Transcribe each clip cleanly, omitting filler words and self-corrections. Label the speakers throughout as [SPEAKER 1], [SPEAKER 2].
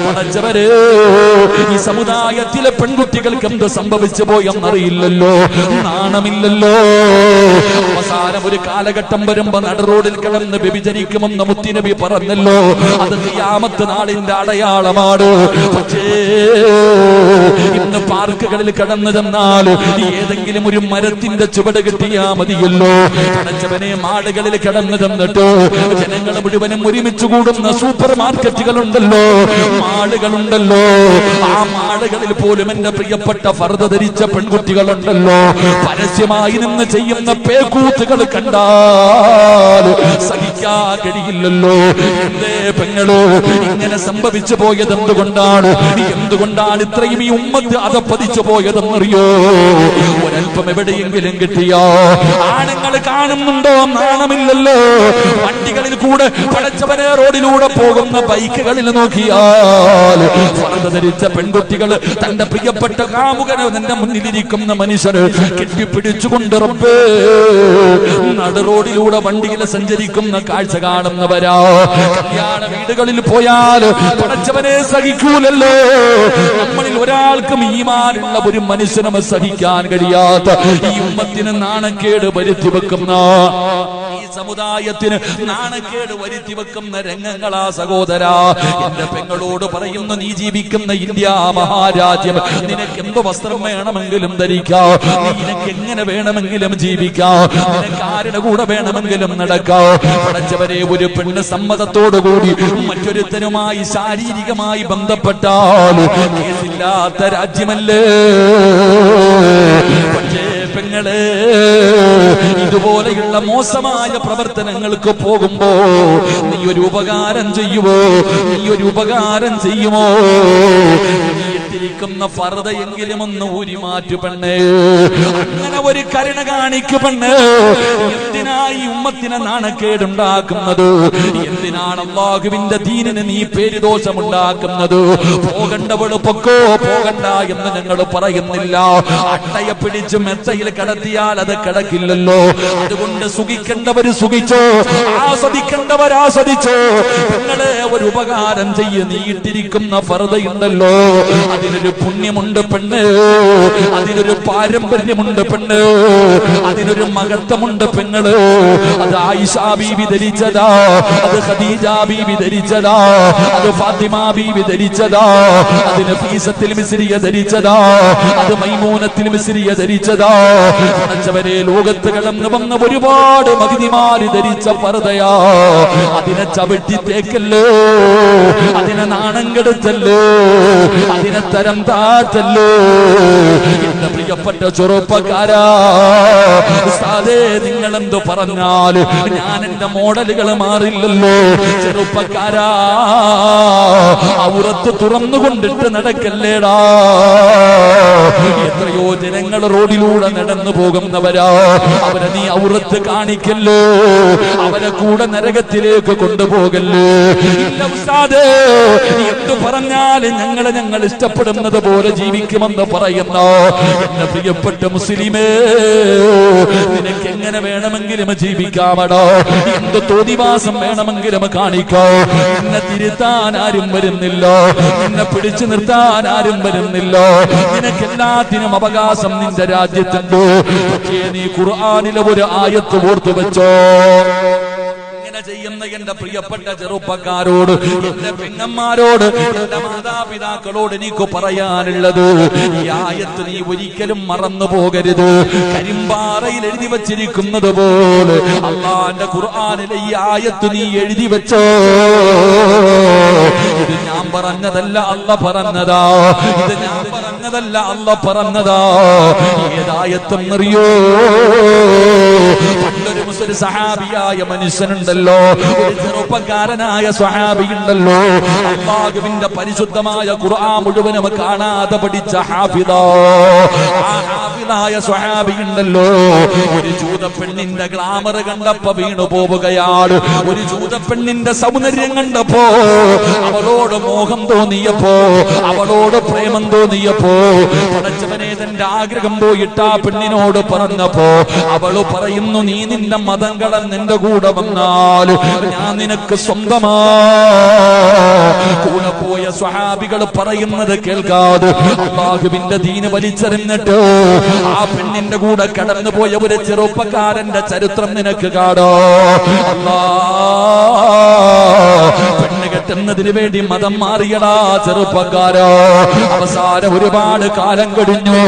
[SPEAKER 1] പടച്ചവരെ, ഈ സമുദായത്തിലെ പെൺകുട്ടികൾക്ക് എന്ത് സംഭവിച്ചു പോയെന്നറിയില്ലല്ലോ, നാണമില്ലല്ലോ. അവസാനം ഒരു കാലഘട്ടം വരുമ്പോ നടുറോഡിൽ കിടന്ന് വ്യഭിചരിക്കുമെന്ന് മുത്തുനബി പറഞ്ഞല്ലോ. അത് ഖിയാമത്ത് നാളിന്റെ അടയാളമാണ്. പക്ഷേ ഇന്ന് പാർക്കുകളിൽ കടന്നു ചെന്നാൽ ഏതെങ്കിലും ഒരു മരത്തിന്റെ ചുവട് കിട്ടിയാ മതിയല്ലോ. പടച്ചവനെ, മാളുകളിൽ കടന്നു ചെന്നിട്ട് ജനങ്ങൾ മുഴുവനും ഒരുമിച്ച് കൂടുന്ന സൂപ്പർ മാർക്കറ്റുകളുണ്ടല്ലോ, മാളുകളുണ്ടല്ലോ. ആ മാളുകളിൽ പോലും എന്റെ പ്രിയപ്പെട്ട ഫർദ ധരിച്ച പെൺകുട്ടികളുണ്ടല്ലോ. പരസ്യമായി നിന്ന് ചെയ്യുന്ന പേക്കൂത്തുകൾ കണ്ടാൽ സഹിക്കാൻ കഴിയില്ലല്ലോ. എന്തേ പെങ്ങള് ഇങ്ങനെ സംഭവിച്ചു പോയത് എന്തുകൊണ്ടാണ്? എന്തുകൊണ്ടാണ് ഇത്രയും ഈ ഉമ്മത്ത് അതപ്പതിച്ചു പോയതെന്നറിയോ? ഒരൽപ്പം എവിടെയെങ്കിലും കിട്ടിയോ? ആണുങ്ങൾ കാണുന്നുണ്ടോ? നാണമില്ലല്ലോ. വണ്ടികളിൽ കൂടെ പടച്ചവനെ റോഡിലൂടെ പോകുന്ന ബൈക്കുകളിൽ നോക്കിയാൽ ഫർദ ധരിച്ച പെൺകുട്ടികൾ തന്റെ പ്രിയപ്പെട്ട കാമുകനെ തന്റെ മുന്നിലിരിക്കുന്ന മനുഷ്യന് കെട്ടിപ്പിടിച്ചുകൊണ്ട് റബ്ബേ നട റോഡിലൂടെ വണ്ടിയിൽ സഞ്ചരിക്കുന്ന കാഴ്ച കാണുന്നവരാ. കല്യാണ വീടുകളിൽ പോയാൽ പടച്ചവനെ സഹിക്കൂലല്ലോ. നമ്മളിൽ ഒരാൾക്കും ഈമാനുള്ള ഒരു മനുഷ്യനും സഹിക്കാൻ കഴിയാത്ത ഈ ഉമ്മത്തിന് നാണക്കേട് വരുത്തി വെക്കുന്ന, ഈ സമുദായത്തിന് നാണക്കേട് വരുത്തി വെക്കുന്ന രംഗങ്ങളാ സഹോദരാ. എന്റെ പെങ്ങളോട് പറയുന്ന, നീ ജീവിക്കുന്ന ഇന്ത്യ മഹാരാജ്യം, നിനക്ക് എന്ത് വസ്ത്രം വേണമെങ്കിലും ധരിക്കാം, നിനക്ക് എങ്ങനെ വേണമെങ്കിലും ജീവിക്കാം, നിനക്ക് ആരുടെ കൂടെ വേണമെങ്കിലും നടക്കാം. പടച്ചവരെ, ഒരു പെണ്ണ് സമ്മതത്തോടുകൂടി മറ്റൊരുത്തനുമായി ശാരീരികമായി ബന്ധപ്പെട്ടാൽ കേസില്ലാത്ത രാജ്യമല്ലേ. പക്ഷേ പെങ്ങളെ, ഇതുപോലെയുള്ള മോശമായ പ്രവർത്തനങ്ങൾക്ക് പോകുമ്പോ നീ ഒരു ഉപകാരം ചെയ്യുമോ? നീ ഒരു ഉപകാരം ചെയ്യുമോ? നീ ഇട്ടിരിക്കുന്ന ഫർദയെങ്കിലും ഒന്ന് ഊരി മാറ്റു പെണ്ണേ. അങ്ങനെ ഒരു കരുണ കാണിക്കു പെണ്ണേ. എന്തിനായി ഉമ്മത്തിനെ നാണക്കേടുണ്ടാക്കുന്നത്? എന്തിനാണ് അല്ലാഹുവിന്റെ ദീനിന് നീ പേരുദോഷമുണ്ടാക്കുന്നത്? പോകണ്ടവള് പൊക്കോ, പോകണ്ട എന്ന് ഞങ്ങൾ പറയുന്നില്ല. അട്ടയെ പിടിച്ച് മെത്തയിൽ കടത്തിയാൽ അത് കിടക്കില്ലല്ലോ. അതുകൊണ്ട് സുഖിക്കേണ്ടവര് സുഖിച്ചോ, ആസ്വദിക്കേണ്ടവർ ആസ്വദിച്ചോ. നിങ്ങളെ ഒരു ഉപകാരം ചെയ്യ്. നീ ഇട്ടിരിക്കുന്ന ഫർദയുണ്ടല്ലോ, അതിനൊരു പുണ്യമുണ്ട് പെണ്ണ്, അതിനൊരു പാരമ്പര്യമുണ്ട് പെണ്ണ്, അതിനൊരു മഹത്വമുണ്ട് പെങ്ങള്. അത് ആയിഷ ബീവി ധരിച്ചതാ, അത് ഖദീജ ബീവി ധരിച്ചതാ, അത് ഫാത്തിമ ബീവി ധരിച്ചതാ, അത് നഫീസത്തുൽ മിസ്രിയ ധരിച്ചതാ, അത് മൈമൂനത്തുൽ മിസ്രിയ ധരിച്ചതാ. പടച്ചവരെ, ലോകത്ത് കടന്നു വന്ന ഒരുപാട് മഗ്നിമാര് ധരിച്ച ഫർദയാ. അതിനെ ചവിട്ടി തേക്കല്ലോ, അതിനെ നാണം കെടുത്തല്ലോ, അതിനെ തരം താഴ്ത്തല്ലോ. എന്റെ പ്രിയപ്പെട്ട ചെറുപ്പക്കാരാ, ഉസ്താദേ, നിങ്ങൾ എന്തു പറഞ്ഞാൽ ഞാൻ എന്റെ മോഡലുകൾ മാറില്ലല്ലോ. ചെറുപ്പക്കാരാ, ഔറത്ത് തുറന്നുകൊണ്ടിട്ട് നടക്കല്ലേടാ. എത്രയോ ജനങ്ങൾ റോഡിലൂടെ നടന്നു പോകുന്നവരാ. അവരെ നീ ഔറത്ത് കാണിക്കല്ലോ, അവരെ കൂടെ നരകത്തിലേക്ക് കൊണ്ടുപോകല്ലോ. ഇല്ല ഉസ്താദേ, എന്തു പറഞ്ഞാൽ ഞങ്ങൾ ഇഷ്ടപ്പെടുന്നത് പോലെ ജീവിക്കുമെന്ന് പറയുന്ന എന്റെ പ്രിയപ്പെട്ട മുസ്ലിമേ, നിനക്ക് എങ്ങനെ വേണമെങ്കിലും ജീവിക്കാമടോ. എന്ത് തോന്നിവാസം വേണമെങ്കിലും കാണിക്കോ. നിന്നെ തിരുത്താൻ ആരും വരുന്നില്ല, നിന്നെ പിടിച്ചു നിർത്താൻ ആരും വരുന്നില്ല. നിനക്ക് എല്ലാത്തിനും അവകാശം നിന്റെ രാജ്യത്തുണ്ട്. പക്ഷേ നീ ഖുർആനിലെ ഒരു ആയത്ത് ഓർത്തു വെച്ചോ. ചെയ്യുന്ന എന്റെ പ്രിയപ്പെട്ട ചെറുപ്പക്കാരോട്, എന്റെ പെങ്ങന്മാരോട്, എന്റെ മാതാപിതാക്കളോട് എനിക്ക് പറയാനുള്ളത്, ഈ ആയത്ത് നീ ഒരിക്കലും മറന്നു പോകരുത്. കരിമ്പാറയിൽ എഴുതി വച്ചിരിക്കുന്നത് പോലെ അല്ലാഹുവിന്റെ ഖുർആനിലെ ഈ ആയത്ത് നീ എഴുതി വെച്ചോ. ഇത് ഞാൻ പറഞ്ഞതല്ല, അല്ലാഹ് പറഞ്ഞതാ. ഇത് ഞാൻ പറഞ്ഞതല്ല, അല്ലാഹ് പറഞ്ഞതാ. ഏതായത്തെന്നറിയോ? പണ്ടൊരു മുസ്ലിം സഹാബിയായ മനുഷ്യനുണ്ടല്ലോ, ഒരു ചെറുപ്പക്കാരനായ സ്വഹാബിയുണ്ടല്ലോ, അല്ലാഹുവിന്റെ പരിശുദ്ധമായ ഖുർആൻ മുഴുവനും കാണാതെ പഠിച്ച ഹാഫിദാ. ആ ഹാഫിദായ സ്വഹാബിയുണ്ടല്ലോ, ഒരു ജൂതപ്പെണ്ണിന്റെ ഗ്ലാമർ കണ്ടപ്പോ വീണു പോവുകയാണ്. ഒരു ജൂതപ്പെണ്ണിന്റെ സൗന്ദര്യം കണ്ടപ്പോ, അവളോട് മോഹം തോന്നിയപ്പോ, അവളോട് പ്രേമം തോന്നിയപ്പോ, പടച്ചവനെ തന്റെ ആഗ്രഹം പോയിട്ട് ആ പെണ്ണിനോട് പറഞ്ഞപ്പോ അവള് പറയുന്നു, നീ നിന്റെ മതം കളഞ്ഞ് എന്റെ കൂടെ വന്നാൽ ഞാൻ നിനക്ക് സ്വന്തമാ. കൂടെ പോയ സ്വഹാബികൾ പറയുന്നത് കേൾക്കാതെ അല്ലാഹുവിന്റെ ദീന് വലിച്ചെറിഞ്ഞിട്ട് ആ പെണ്ണിന്റെ കൂടെ കടന്നു പോയ ഒരു ചെറുപ്പക്കാരന്റെ ചരിത്രം നിനക്ക് കാണോ. പെണ്ണ് കെട്ടുന്നതിന് വേണ്ടി മതം മാറിയടാ ചെറുപ്പക്കാരോ. അവസാനം ഒരുപാട് കാലം കഴിഞ്ഞു.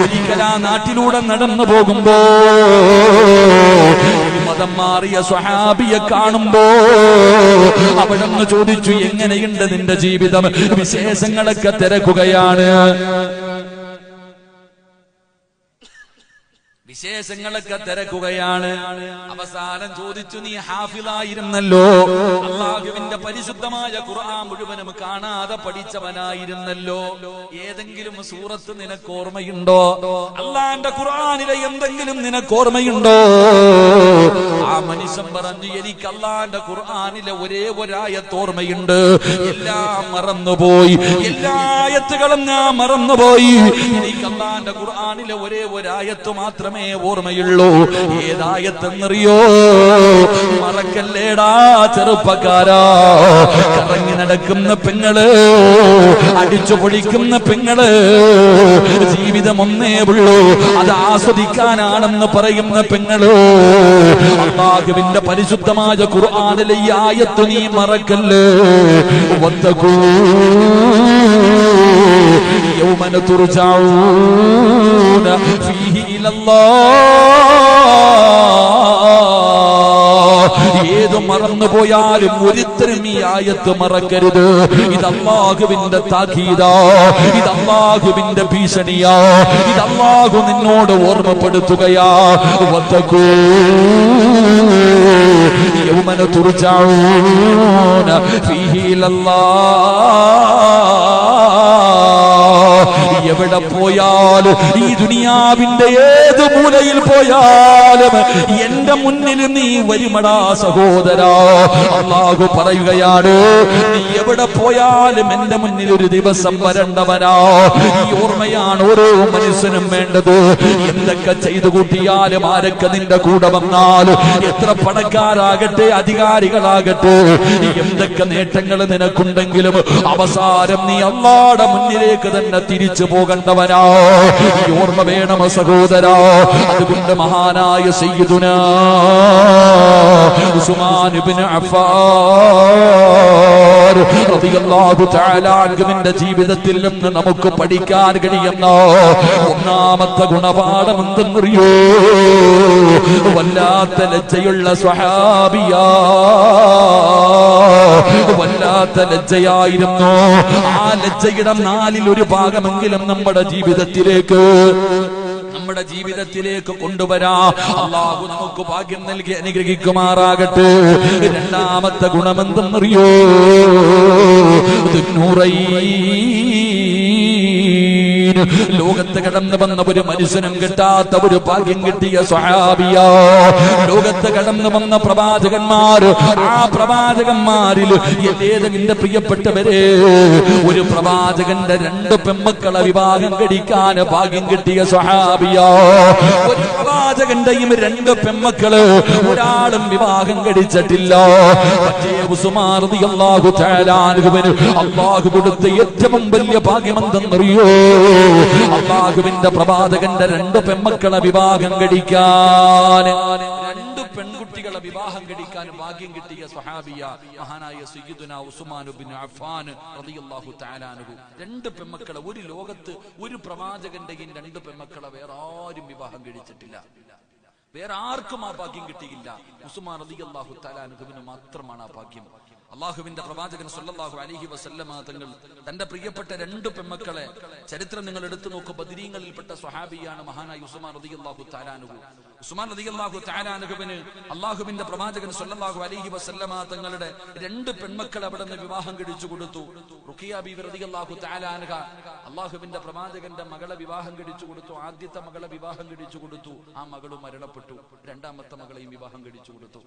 [SPEAKER 1] ഒരിക്കലാ നാട്ടിലൂടെ നടന്നു പോകുമ്പോ മതം മാറിയ സ്വഹാബിയെ കാണുമ്പോ അവിടെന്ന് ചോദിച്ചു, എങ്ങനെയുണ്ട് നിന്റെ ജീവിതം? വിശേഷങ്ങളൊക്കെ തിരക്കുകയാണ്. വിശേഷങ്ങളൊക്കെ തിരക്കുകയാണ്. അവസാനം ചോദിച്ചു, നീ ഹാഫിളായിരുന്നല്ലോ, അല്ലാഹുവിന്റെ പരിശുദ്ധമായ ഖുർആൻ മുഴുവനും കാണാതെ പഠിച്ചവനായിരുന്നല്ലോ, ഏതെങ്കിലും സൂറത്ത് നിനക്ക് ഓർമ്മയുണ്ടോ? അല്ലാഹുവിന്റെ ഖുർആനിലെ എന്തെങ്കിലും നിനക്ക് ഓർമ്മയുണ്ടോ? ആ മനുഷ്യൻ പറഞ്ഞു, എനിക്ക് അല്ലാഹുവിന്റെ ഖുർആനിലെ ഒരേ ഒരായത്ത് ഓർമ്മയുണ്ട്, എല്ലാം മറന്നുപോയി, എല്ലാ ആയത്തുകളും ഞാൻ മറന്നുപോയി. എനിക്ക് അല്ലാഹുവിന്റെ ഖുർആനിലെ ഒരേ ഒരായത്ത് മാത്രമേ ഓർമ്മയുള്ളൂ. ഏതായത്തെന്നറിയോ? മറക്കല്ലേടാ ചെറുപ്പക്കാരാ. കറങ്ങി നടക്കുന്ന പെങ്ങള്, അടിച്ചു പൊളിക്കുന്ന പെങ്ങള്, ജീവിതം ഒന്നേ ഉള്ളൂ, അത് ആസ്വദിക്കാനാണെന്ന് പറയുന്ന പെങ്ങള്, അല്ലാഹുവിന്റെ പരിശുദ്ധമായ ഖുർആനിലെ ഈ ആയത്ത് നീ മറക്കല്ലേ. വത്തഖൂ യൗമന തുർജഊന ഫീഹി ഇലല്ലാഹ്. ഏത് മറന്നുപോയാലും ഒരിത്തരും ഈ ആയത്ത് മറക്കരുത്. ഇത് അല്ലാഹുവിന്റെ താക്കീതാ, ഇത് അല്ലാഹുവിന്റെ ഭീഷണിയാ, ഇത് അല്ലാഹു നിന്നോട് ഓർമ്മപ്പെടുത്തുകയാ. വത്തഖൂ യൗമന തുർജഊന ഫീഹി ഇലല്ലാഹ്. എവിടെ പോയാലും, ഈ ദുനിയാവിന്റെ ഏത് മൂലയിൽ പോയാലും എന്റെ മുന്നിൽ നീ വരുമടാ സഹോദരാ. അല്ലാഹു പറയുകയാണ്, നീ എവിടെ പോയാലും എന്റെ മുന്നിൽ ഒരു ദിവസം വരണ്ടവനാ. ഈ ഓർമ്മയാണ് ഓരോ മനുഷ്യനും വേണ്ടത്. എന്തൊക്കെ ചെയ്തു കൂട്ടിയാലും, ആരൊക്കെ നിന്റെ കൂടെ വന്നാലും, എത്ര പണക്കാരാകട്ടെ അധികാരികളാകട്ടെ, എന്തൊക്കെ നേട്ടങ്ങൾ നിനക്കുണ്ടെങ്കിലും അവസാനം നീ അല്ലാഹുവിന്റെ മുന്നിലേക്ക് തന്നെ തിരിച്ചു പോകണ്ടവനാ. ഈ ഓർമ്മ വേണം സഹോദരാ. അതുകൊണ്ട് മഹാനായ സയ്യിദുനാ ഉസ്മാൻ ഇബ്നു അഫ്ഫാൻ റളിയല്ലാഹു തആല അൻഹുവിന്റെ ജീവിതത്തിൽ നിന്ന് നമുക്ക് പഠിക്കാൻ കഴിയുന്ന ഒന്നാമത്തെ ഗുണപാഠം എന്തെന്നറിയോ? വല്ലാത്ത ലജ്ജയുള്ള സ്വഹാബിയാ, വല്ലാത്ത ലജ്ജയായിരുന്നു. ആ ലജ്ജയുടെ 4-1 ഭാഗമെങ്കിലും നമ്മുടെ ജീവിതത്തിലേക്ക് കൊണ്ടുവരാ. അല്ലാഹു നമുക്ക് ഭാഗ്യം നൽകി അനുഗ്രഹിക്കുമാറാകട്ടെ. രണ്ടാമത്തെ ഗുണമെന്തെന്നറിയോ? ലോകത്ത് കടന്നു വന്ന ഒരു മനുഷ്യനും കിട്ടാത്ത ഒരു ഭാഗ്യം കിട്ടിയ സ്വഹാബിയാ. ലോകത്ത് കടന്നു വന്ന പ്രവാചകന്മാർ, ആ പ്രവാചകന്മാരിൽ ഏതെങ്കിലും പ്രിയപ്പെട്ടവരെ, ഒരു പ്രവാചകന്റെ 2 പെൺമക്കളെ വിവാഹം കഴിക്കാൻ ഭാഗ്യം കിട്ടിയ സ്വഹാബിയാ. ഒരു പ്രവാചകന്റെയും 2 പെൺമക്കള് ഒരാളും വിവാഹം കഴിച്ചിട്ടില്ല. പക്ഷേ ഉസ്മാൻ റളിയല്ലാഹു തആല അൻഹുവിന് അല്ലാഹു കൊടുത്ത ഏറ്റവും വലിയ ഭാഗ്യമെന്തെന്നറിയോ? അല്ലാഹുവിന്റെ പ്രവാചകന്റെ 2 പെൺമക്കളെ വിവാഹം കഴിക്കാൻ, 2 പെൺകുട്ടികളെ വിവാഹം കഴിക്കാൻ ഭാഗ്യം കിട്ടിയ സ്വഹാബിയ മഹാനായ സയ്യിദുനാ ഉസ്മാൻ ഇബ്നു അഫ്ഫാൻ റളിയല്ലാഹു തആല അൻഹു. 2 പെൺമക്കളെ, ഒരു ലോകത്ത് ഒരു പ്രവാചകന്റെയും 2 പെൺമക്കളെ വേറെ ആരും വിവാഹം കഴിച്ചിട്ടില്ല. വേറെ ആർക്കും ആ ഭാഗ്യം കിട്ടിയില്ല. ഉസ്മാൻ റളിയല്ലാഹു തആല അൻഹുവിന് മാത്രമാണ് ആ ഭാഗ്യം. അള്ളാഹുവിന്റെ പ്രവാചകൻ സല്ലല്ലാഹു അലൈഹി വസല്ലമ തങ്ങൾ തന്റെ പ്രിയപ്പെട്ട 2 പെൺമക്കളെ, ചരിത്രം നിങ്ങൾ എടുത്തു നോക്കൂ, ബദരീങ്ങളിൽപ്പെട്ട സ്വഹാബിയാണ് മഹാനായ ഉസ്മാൻ റളിയല്ലാഹു തആല അൻഹു. ഉസ്മാൻ റളിയല്ലാഹു തആല അൻഹുവിന് അള്ളാഹുവിന്റെ പ്രവാചകൻ സല്ലല്ലാഹു അലൈഹി വസല്ലമ തങ്ങളുടെ 2 പെൺമക്കളെ അവിടെ നിന്ന് വിവാഹം കഴിച്ചു കൊടുത്തു. റുഖിയ ബീവി റളിയല്ലാഹു തആല അൻഹ അള്ളാഹുവിന്റെ പ്രവാചകന്റെ മകളെ വിവാഹം കഴിച്ചു കൊടുത്തു. ആദ്യത്തെ മകളെ വിവാഹം കഴിച്ചു കൊടുത്തു. ആ മകളും മരണപ്പെട്ടു. രണ്ടാമത്തെ മകളെയും വിവാഹം കഴിച്ചു കൊടുത്തു.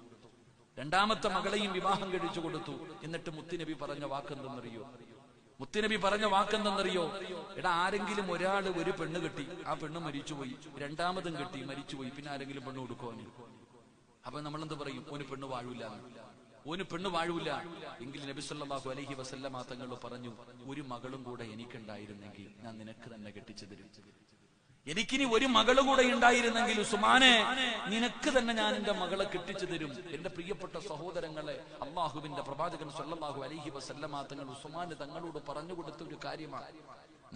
[SPEAKER 1] രണ്ടാമത്തെ മകളെയും വിവാഹം കഴിച്ചു കൊടുത്തു. എന്നിട്ട് മുത്തുനബി പറഞ്ഞ വാക്കെന്തെന്നറിയോ? മുത്തുനബി പറഞ്ഞ വാക്കെന്തെന്നറിയോ? എടാ, ആരെങ്കിലും ഒരാള് ഒരു പെണ്ണ് കെട്ടി, ആ പെണ്ണ് മരിച്ചുപോയി, രണ്ടാമതും കെട്ടി മരിച്ചുപോയി, പിന്നെ ആരെങ്കിലും പെണ്ണ് കൊടുക്കുവാൻ? അപ്പൊ നമ്മളെന്ത് പറയും? ഓന് പെണ്ണ് വാഴൂല, ഓന് പെണ്ണ് വാഴൂല. എങ്കിൽ നബി സല്ലല്ലാഹു അലൈഹി വസല്ലമ തങ്ങൾ പറഞ്ഞു, ഒരു മകളും കൂടെ എനിക്കുണ്ടായിരുന്നെങ്കിൽ ഞാൻ നിനക്ക് തന്നെ കെട്ടിച്ചു തരും. എനിക്കിനി ഒരു മകള് കൂടെ ഉണ്ടായിരുന്നെങ്കിൽ ഉസ്മാനെ, നിനക്ക് തന്നെ ഞാൻ എന്റെ മകളെ കെട്ടിച്ചു തരും. എന്റെ പ്രിയപ്പെട്ട സഹോദരങ്ങളെ, അള്ളാഹുവിന്റെ പ്രവാചകൻ സല്ലല്ലാഹു അലൈഹി വസല്ലമ തങ്ങൾ ഉസ്മാന് തങ്ങളോട് പറഞ്ഞു കൊടുത്ത ഒരു കാര്യമാണ്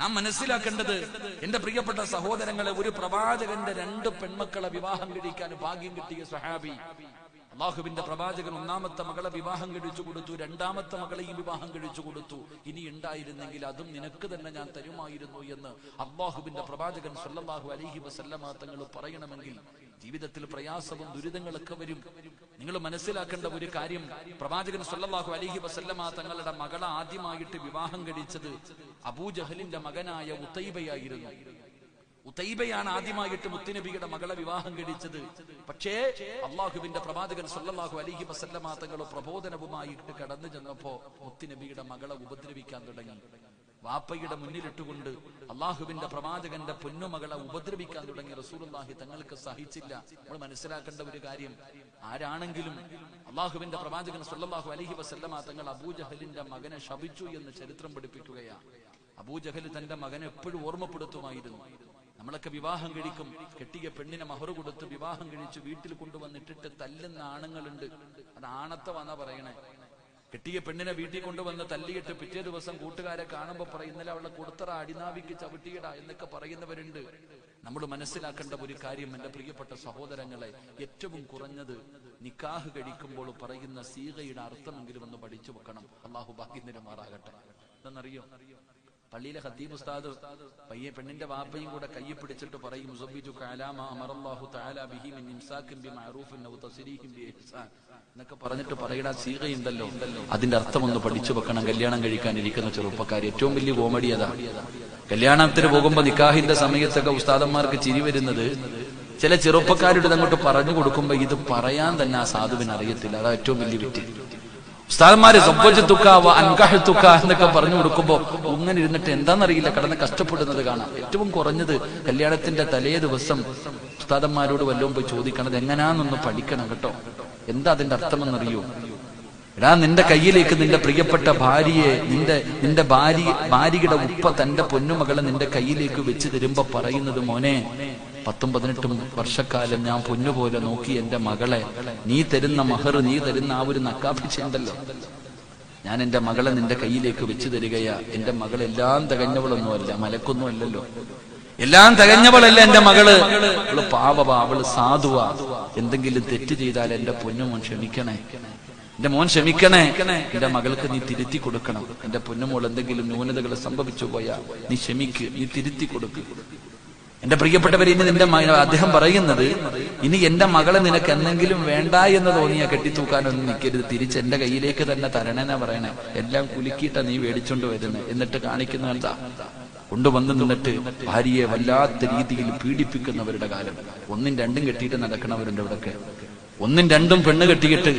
[SPEAKER 1] നാം മനസ്സിലാക്കേണ്ടത്. എന്റെ പ്രിയപ്പെട്ട സഹോദരങ്ങളെ, ഒരു പ്രവാചകന്റെ 2 പെൺമക്കളെ വിവാഹം കഴിക്കാൻ ഭാഗ്യം കിട്ടിയ സ്വഹാബി, അള്ളാഹുവിന്റെ പ്രവാചകൻ ഒന്നാമത്തെ മകളെ വിവാഹം കഴിച്ചു കൊടുത്തു, രണ്ടാമത്തെ മകളെയും വിവാഹം കഴിച്ചു കൊടുത്തു. ഇനി ഉണ്ടായിരുന്നെങ്കിൽ അതും നിനക്ക് തന്നെ ഞാൻ തരുമായിരുന്നു എന്ന് അള്ളാഹുവിന്റെ പ്രവാചകൻ സല്ലല്ലാഹു അലൈഹി വസല്ലമ തങ്ങൾ പറയണമെങ്കിൽ ജീവിതത്തിൽ പ്രയാസവും ദുരിതങ്ങളൊക്കെ വരും. നിങ്ങൾ മനസ്സിലാക്കേണ്ട ഒരു കാര്യം, പ്രവാചകൻ സല്ലല്ലാഹു അലൈഹി വസല്ലമ തങ്ങളുടെ മകളെ ആദ്യമായിട്ട് വിവാഹം കഴിച്ചത് അബൂജഹലിന്റെ മകനായ ഉതൈബയായിരുന്നു. ഉതൈബയാണ് ആദ്യമായിട്ട് മുത്തുനബിയുടെ മകളെ വിവാഹം കഴിച്ചത്. പക്ഷേ അള്ളാഹുവിന്റെ പ്രവാചകൻ സല്ലല്ലാഹു അലൈഹി വസല്ലമ തങ്ങൾ പ്രബോധനവുമായിട്ട് കടന്നു ചെന്നപ്പോ മുത്തുനബിയുടെ മകളെ ഉപദ്രവിക്കാൻ തുടങ്ങി. വാപ്പയുടെ മുന്നിലിട്ടുകൊണ്ട് അള്ളാഹുവിന്റെ പ്രവാചകന്റെ പൊന്നുമകളെ ഉപദ്രവിക്കാൻ തുടങ്ങി. റസൂലുള്ളാഹി തങ്ങൾക്ക് സഹിച്ചില്ല. നമ്മൾ മനസ്സിലാക്കേണ്ട ഒരു കാര്യം, ആരാണെങ്കിലും അള്ളാഹുവിന്റെ പ്രവാചകൻ സല്ലല്ലാഹു അലൈഹി വസല്ലമ തങ്ങൾ അബൂജഹലിന്റെ മകനെ ശപിച്ചു എന്ന് ചരിത്രം പഠിപ്പിക്കുകയാണ്. അബൂജഹൽ തന്റെ മകനെ എപ്പോഴും ഓർമ്മപ്പെടുത്തുമായിരുന്നു. നമ്മളൊക്കെ വിവാഹം കഴിക്കും, കെട്ടിയ പെണ്ണിനെ മഹർ കൊടുത്ത് വിവാഹം കഴിച്ച് വീട്ടിൽ കൊണ്ടുവന്നിട്ടിട്ട് തല്ലുന്ന ആണുങ്ങളുണ്ട്. അത് ആണത്തമാണെന്നാ പറയണേ. കെട്ടിയ പെണ്ണിനെ വീട്ടിൽ കൊണ്ടുവന്ന് തല്ലിയിട്ട് പിറ്റേ ദിവസം കൂട്ടുകാരെ കാണുമ്പോൾ പറയും, ഇന്നലെ അവളെ കൊടുത്തറ അടിനാവിക്ക് ചവിട്ടിയിടാ എന്നൊക്കെ പറയുന്നവരുണ്ട്. നമ്മൾ മനസ്സിലാക്കേണ്ട ഒരു കാര്യം, എന്റെ പ്രിയപ്പെട്ട സഹോദരങ്ങളെ, ഏറ്റവും കുറഞ്ഞത് നിക്കാഹ് കഴിക്കുമ്പോൾ പറയുന്ന സീഗയുടെ അർത്ഥമെങ്കിലും ഒന്ന് പഠിച്ചു വെക്കണം. അള്ളാഹു ഭാഗ്യം തരുമാറാകട്ടെ. എന്തെന്നറിയോ? പള്ളിയിലെ ഖത്തീബ് ഉസ്താദ് പെണ്ണിന്റെ വാപ്പയും കൂടെ കയ്യെ പിടിച്ചിട്ട് പറയും, എന്നൊക്കെ പറഞ്ഞിട്ട് പറയടാ, സീഗയുണ്ടല്ലോ, അതിന്റെ അർത്ഥം ഒന്ന് പഠിച്ചു വെക്കണം. കല്യാണം കഴിക്കാനിരിക്കുന്ന ചെറുപ്പക്കാർ ഏറ്റവും വലിയ കോമഡി അതാ. കല്യാണത്തിന് പോകുമ്പോ നിക്കാഹിന്റെ സമയത്തൊക്കെ ഉസ്താദന്മാർക്ക് ചിരി വരുന്നത്, ചില ചെറുപ്പക്കാരുടെ അങ്ങോട്ട് പറഞ്ഞു കൊടുക്കുമ്പോ ഇത് പറയാൻ തന്നെ ആ സാധുവിന് അറിയത്തില്ല. അതാ ഏറ്റവും വലിയ വിറ്റ്. ഉസ്താദന്മാര് എന്നൊക്കെ പറഞ്ഞു കൊടുക്കുമ്പോ ഇങ്ങനെ ഇരുന്നിട്ട് എന്താണെന്നറിയില്ല കടന്ന് കഷ്ടപ്പെടുന്നത് കാണാം. ഏറ്റവും കുറഞ്ഞത് കല്യാണത്തിന്റെ തലേ ദിവസം ഉസ്താദന്മാരോട് വല്ലതും പോയി ചോദിക്കണത് എങ്ങനാന്നൊന്ന് പഠിക്കണം കേട്ടോ. എന്താ അതിന്റെ അർത്ഥമെന്നറിയോ? എടാ, നിന്റെ കയ്യിലേക്ക് നിന്റെ പ്രിയപ്പെട്ട ഭാര്യയെ, നിന്റെ ഭാര്യയുടെ ഉപ്പ തന്റെ പൊന്നുമകളെ നിന്റെ കയ്യിലേക്ക് വെച്ച് തരുമ്പോ പറയുന്നത്, മോനെ 10-18 വർഷക്കാലം ഞാൻ പൊന്നുപോലെ നോക്കി എന്റെ മകളെ, നീ തരുന്ന മഹർ, നീ തരുന്ന ആ ഒരു നക്കാപ്പിച്ചുണ്ടല്ലോ, ഞാൻ എന്റെ മകളെ നിന്റെ കയ്യിലേക്ക് വെച്ച് തരികയാ. എന്റെ മകൾ എല്ലാം തികഞ്ഞവളൊന്നുമല്ല, മലക്കൊന്നും അല്ലല്ലോ, എല്ലാം തികഞ്ഞവളല്ല എന്റെ മകള്. അവള് പാവവാ, അവള് സാധുവാ. എന്തെങ്കിലും തെറ്റ് ചെയ്താൽ എന്റെ പൊന്നുമോൻ ക്ഷമിക്കണേ, എന്റെ മോൻ ക്ഷമിക്കണേ, എന്റെ മകൾക്ക് നീ തിരുത്തി കൊടുക്കണം. എന്റെ പൊന്നുമോൾ എന്തെങ്കിലും ന്യൂനതകൾ സംഭവിച്ചു പോയാ നീ ക്ഷമിക്ക്, നീ തിരുത്തി കൊടുക്ക്. എന്റെ പ്രിയപ്പെട്ടവരെ, ഇനി അദ്ദേഹം പറയുന്നത്, ഇനി എന്റെ മകളെ നിനക്ക് എന്തെങ്കിലും വേണ്ട എന്ന് തോന്നിയാ കെട്ടിത്തൂക്കാനൊന്നും നിൽക്കരുത്, തിരിച്ച് എന്റെ കയ്യിലേക്ക് തന്നെ തരണേന്നാ പറയണേ. എല്ലാം കുലുക്കിയിട്ടാ നീ മേടിച്ചോണ്ട് വരുന്നത്. എന്നിട്ട് കാണിക്കുന്ന എന്താ? കൊണ്ടുവന്ന് നിന്നിട്ട് ഭാര്യയെ വല്ലാത്ത രീതിയിൽ പീഡിപ്പിക്കുന്നവരുടെ കാലം. 1-2 കെട്ടിയിട്ട് നടക്കണവരുണ്ട് ഇവിടൊക്കെ. 1-2 പെണ്ണ് കെട്ടിയിട്ട്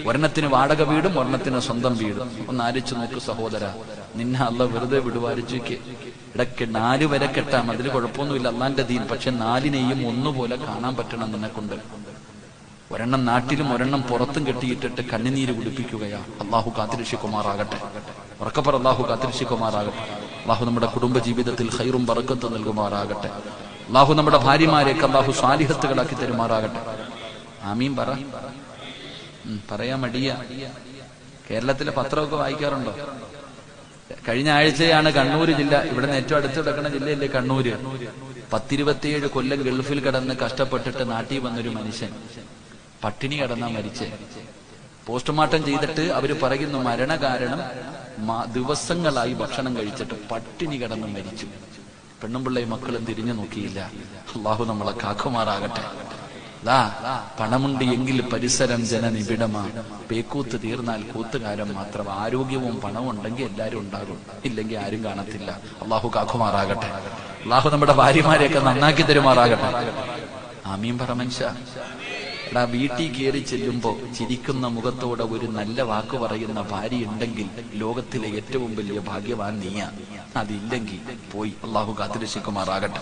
[SPEAKER 1] ഒരെണ്ണത്തിന് വാടക വീടും ഒരെണ്ണത്തിന് സ്വന്തം വീടും. ഒന്ന് ആലോചിച്ച് നോക്ക് സഹോദര, നിന്നെ അല്ല വെറുതെ വിടുവാരിച്ചേക്ക്. ഇടയ്ക്ക് 4 വരെ കെട്ടാം, അതിൽ കുഴപ്പമൊന്നുമില്ല, അള്ളാന്റെ ദീൻ. പക്ഷെ 4നെയും ഒന്നുപോലെ കാണാൻ പറ്റണം നിന്നെക്കൊണ്ട്. ഒരെണ്ണം നാട്ടിലും ഒരെണ്ണം പുറത്തും കെട്ടിയിട്ടിട്ട് കണ്ണുനീര് കുടിപ്പിക്കുകയാ. അള്ളാഹു കാത്തിരക്ഷിക്കുമാറാകട്ടെ. ഉറക്കപ്പറ, അള്ളാഹു കാത്തിരക്ഷിക്കുമാറാകട്ടെ. അള്ളാഹു നമ്മുടെ കുടുംബ ജീവിതത്തിൽ ഖൈറും ബറക്കത്തും നൽകുമാറാകട്ടെ. അള്ളാഹു നമ്മുടെ ഭാര്യമാരെയൊക്കെ അള്ളാഹു സ്വാലിഹത്തുകളാക്കി തരുമാറാകട്ടെ. ആമീൻ പറ. പറയാൻ മടിയ. കേരളത്തിലെ പത്രമൊക്കെ വായിക്കാറുണ്ടോ? കഴിഞ്ഞ ആഴ്ചയാണ് കണ്ണൂര് ജില്ല, ഇവിടെ ഏറ്റവും അടുത്ത് കിടക്കുന്ന ജില്ലയല്ലേ കണ്ണൂര്. 10-27 കൊല്ലം ഗൾഫിൽ കിടന്ന് കഷ്ടപ്പെട്ടിട്ട് നാട്ടിൽ വന്നൊരു മനുഷ്യൻ പട്ടിണി കിടന്നാ മരിച്ചേ. പോസ്റ്റ്മോർട്ടം ചെയ്തിട്ട് അവര് പറയുന്നു മരണകാരണം ദിവസങ്ങളായി ഭക്ഷണം കഴിച്ചിട്ട് പട്ടിണി കിടന്ന് മരിച്ചു. പെണ്ണും പിള്ളയും മക്കളും തിരിഞ്ഞു നോക്കിയില്ല. അള്ളാഹു നമ്മളെ കാക്കുമാറാകട്ടെ. പണമുണ്ട് എങ്കിൽ പരിസരം ജനനിബിഡമാ, പേക്കൂത്ത് തീർന്നാൽ കൂത്തുകാരം മാത്രം. ആരോഗ്യവും പണവും ഉണ്ടെങ്കിൽ എല്ലാരും ഉണ്ടാകും, ഇല്ലെങ്കിൽ ആരും കാണത്തില്ല. അള്ളാഹു കാക്കുമാറാകട്ടെ. അള്ളാഹു നമ്മുടെ ഭാര്യമാരെയൊക്കെ നന്നാക്കി തരുമാറാകട്ടെ. ആമീൻ പറ മനുഷ്യ. എടാ, വീട്ടിൽ കയറി ചെല്ലുമ്പോ ചിരിക്കുന്ന മുഖത്തോടെ ഒരു നല്ല വാക്ക് പറയുന്ന ഭാര്യ ഉണ്ടെങ്കിൽ ലോകത്തിലെ ഏറ്റവും വലിയ ഭാഗ്യവാൻ നീയാ. അതില്ലെങ്കിൽ പോയി. അള്ളാഹു കാത്തിരക്ഷിക്കുമാറാകട്ടെ.